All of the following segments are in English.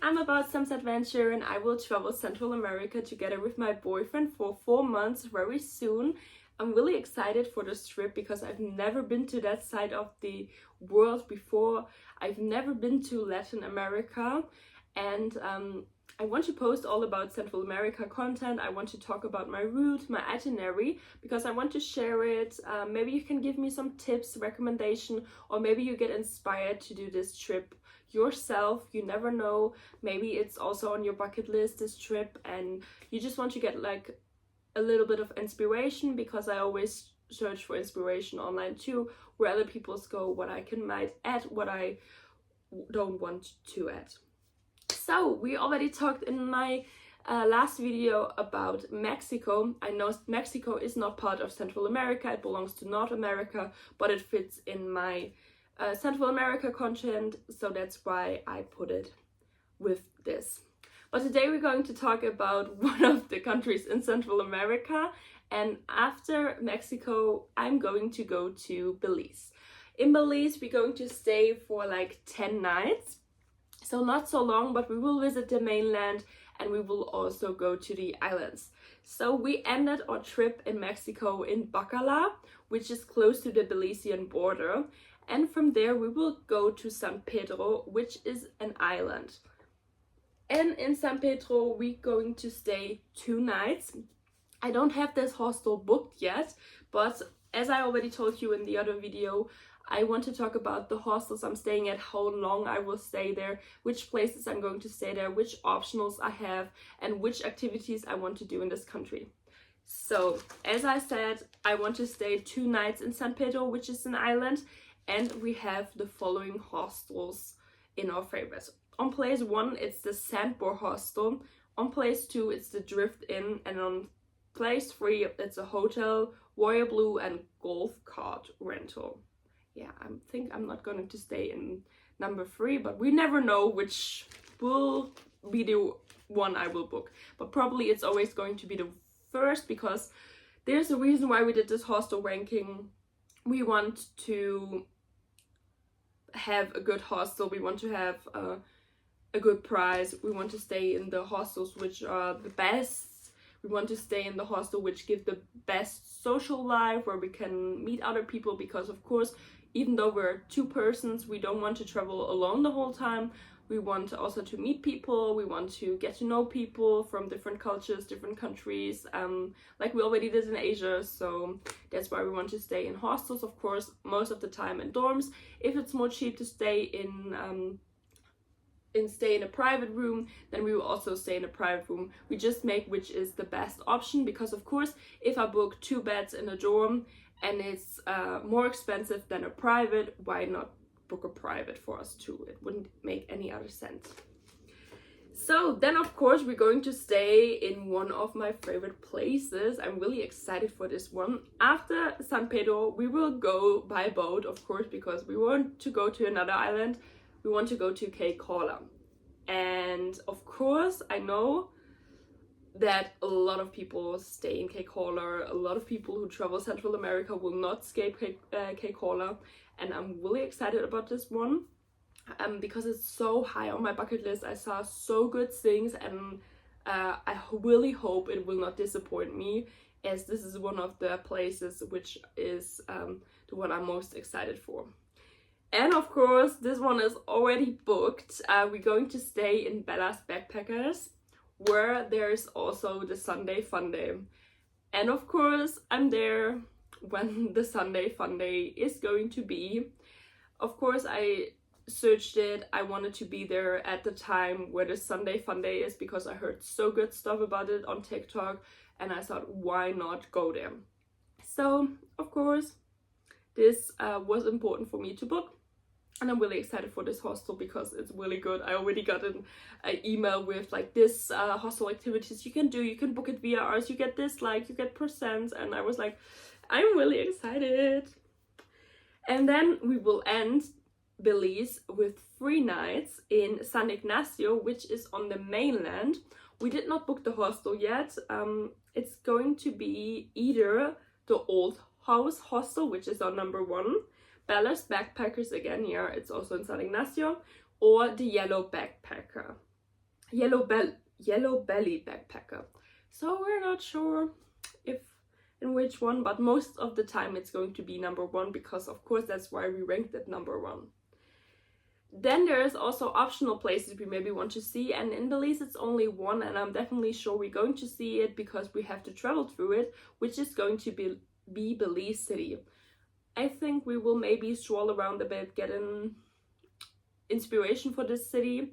I'm about some adventure and I will travel Central America together with my boyfriend for 4 months very soon. I'm really excited for this trip because I've never been to that side of the world before. I've never been to Latin America, and I want to post all about Central America content. I want to talk about my route, my itinerary, because I want to share it. Maybe you can give me some tips, recommendation, or maybe you get inspired to do this trip yourself. You never know. Maybe it's also on your bucket list, this trip, and you just want to get like a little bit of inspiration, because I always search for inspiration online too, where other people's go, what I might add, what I don't want to add. So we already talked in my last video about Mexico. I know Mexico is not part of Central America, it belongs to North America, but it fits in my Central America content, so that's why I put it with this. But today we're going to talk about one of the countries in Central America, and after Mexico I'm going to go to Belize. In Belize we're going to stay for like 10 nights, so not so long, but we will visit the mainland and we will also go to the islands. So we ended our trip in Mexico in Bacala, which is close to the Belizean border, and from there we will go to San Pedro, which is an island. And in San Pedro we're going to stay 2 nights. I don't have this hostel booked yet, but as I already told you in the other video, I want to talk about the hostels I'm staying at, how long I will stay there, which places I'm going to stay there, which optionals I have, and which activities I want to do in this country. So, as I said, I want to stay 2 nights in San Pedro, which is an island, and we have the following hostels in our favorites. On place 1, it's the Sandbar Hostel. On place 2, it's the Drift Inn, and on place 3, it's a hotel, Royal Blue, and golf cart rental. Yeah, I think I'm not going to stay in number 3, but we never know which will be the one I will book. But probably it's always going to be the first, because there's a reason why we did this hostel ranking. We want to have a good hostel, we want to have a good price, we want to stay in the hostels which are the best, we want to stay in the hostel which give the best social life, where we can meet other people, because of course, even though we're 2 persons, we don't want to travel alone the whole time. We want also to meet people, we want to get to know people from different cultures, different countries, like we already did in Asia, so that's why we want to stay in hostels, of course, most of the time in dorms. If it's more cheap to stay in a private room, then we will also stay in a private room. We just make which is the best option, because of course, if I book 2 beds in a dorm and it's more expensive than a private, why not book a private for us too? It wouldn't make any other sense. So then of course we're going to stay in one of my favorite places. I'm really excited for this one. After San Pedro we will go by boat, of course, because we want to go to another island. We want to go to Caye Caulker. And of course I know that a lot of people stay in Caye Caulker. A lot of people who travel Central America will not escape Caye Caulker, and I'm really excited about this one because it's so high on my bucket list. I saw so good things, and I really hope it will not disappoint me, as this is one of the places which is the one I'm most excited for. And of course this one is already booked. We're going to stay in Bella's Backpackers, where there's also the Sunday Fun Day. And of course I'm there when the Sunday Fun Day is going to be. Of course I searched it, I wanted to be there at the time where the Sunday Fun Day is, because I heard so good stuff about it on TikTok, and I thought, why not go there? So of course this was important for me to book. And I'm really excited for this hostel because it's really good. I already got an email with like this hostel activities you can do. You can book it via ours. You get this, like, you get percents. And I was like, I'm really excited. And then we will end Belize with 3 nights in San Ignacio, which is on the mainland. We did not book the hostel yet. It's going to be either the Old House Hostel, which is our number 1, Bella's Backpackers, again, yeah, it's also in San Ignacio, or the Yellow Backpacker. yellow belly backpacker. So we're not sure if in which one, but most of the time it's going to be number one, because of course that's why we ranked it number one. Then there's also optional places we maybe want to see, and in Belize it's only one, and I'm definitely sure we're going to see it because we have to travel through it, which is going to be Belize City. I think we will maybe stroll around a bit, get an inspiration for this city,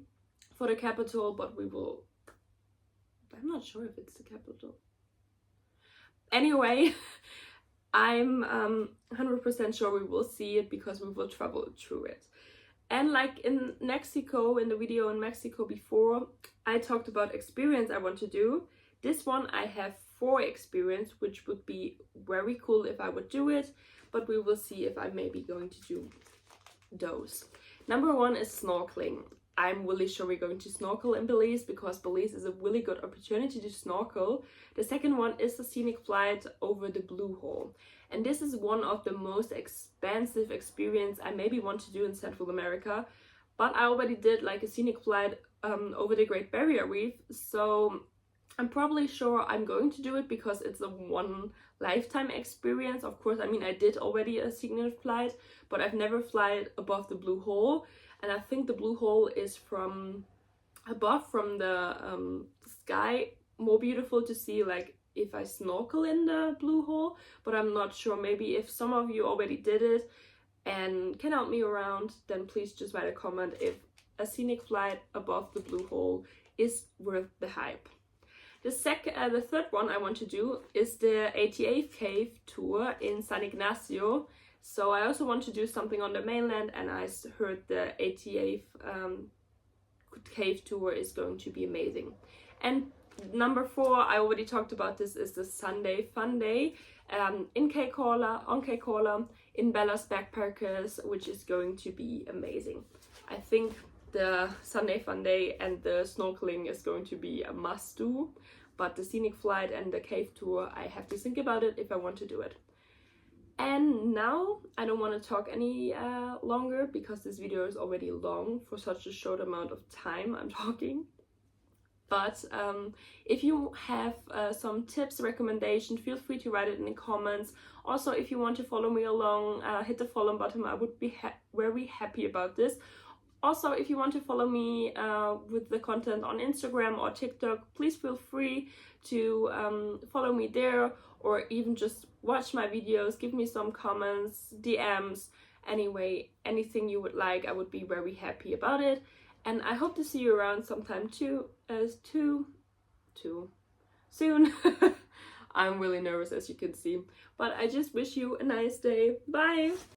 for the capital, but I'm not sure if it's the capital. Anyway, I'm 100% sure we will see it because we will travel through it. And like in Mexico, in the video in Mexico before, I talked about experience I want to do. This one I have 4 experience, which would be very cool if I would do it, but we will see if I'm maybe going to do those. Number 1 is snorkeling. I'm really sure we're going to snorkel in Belize because Belize is a really good opportunity to snorkel. The second one is the scenic flight over the Blue Hole. And this is one of the most expensive experience I maybe want to do in Central America. But I already did like a scenic flight over the Great Barrier Reef. So I'm probably sure I'm going to do it because it's a one lifetime experience. Of course, I mean, I did already a scenic flight, but I've never flown above the Blue Hole. And I think the Blue Hole is from above, from the sky, more beautiful to see, like if I snorkel in the Blue Hole, but I'm not sure. Maybe if some of you already did it and can help me around, then please just write a comment if a scenic flight above the Blue Hole is worth the hype. The third one I want to do is the 88th cave tour in San Ignacio. So I also want to do something on the mainland, and I heard the 88th cave tour is going to be amazing. And number 4, I already talked about this, is the Sunday Fun Day in Caye Caulker in Bella's Backpackers, which is going to be amazing. I think the Sunday Fun Day and the snorkeling is going to be a must do, but the scenic flight and the cave tour, I have to think about it if I want to do it. And now I don't want to talk any longer because this video is already long for such a short amount of time I'm talking. But if you have some tips, recommendations, feel free to write it in the comments. Also, if you want to follow me along, hit the follow button. I would be very happy about this. Also, if you want to follow me with the content on Instagram or TikTok, please feel free to follow me there, or even just watch my videos, give me some comments, DMs, anyway, anything you would like, I would be very happy about it. And I hope to see you around sometime too soon. I'm really nervous, as you can see, but I just wish you a nice day. Bye!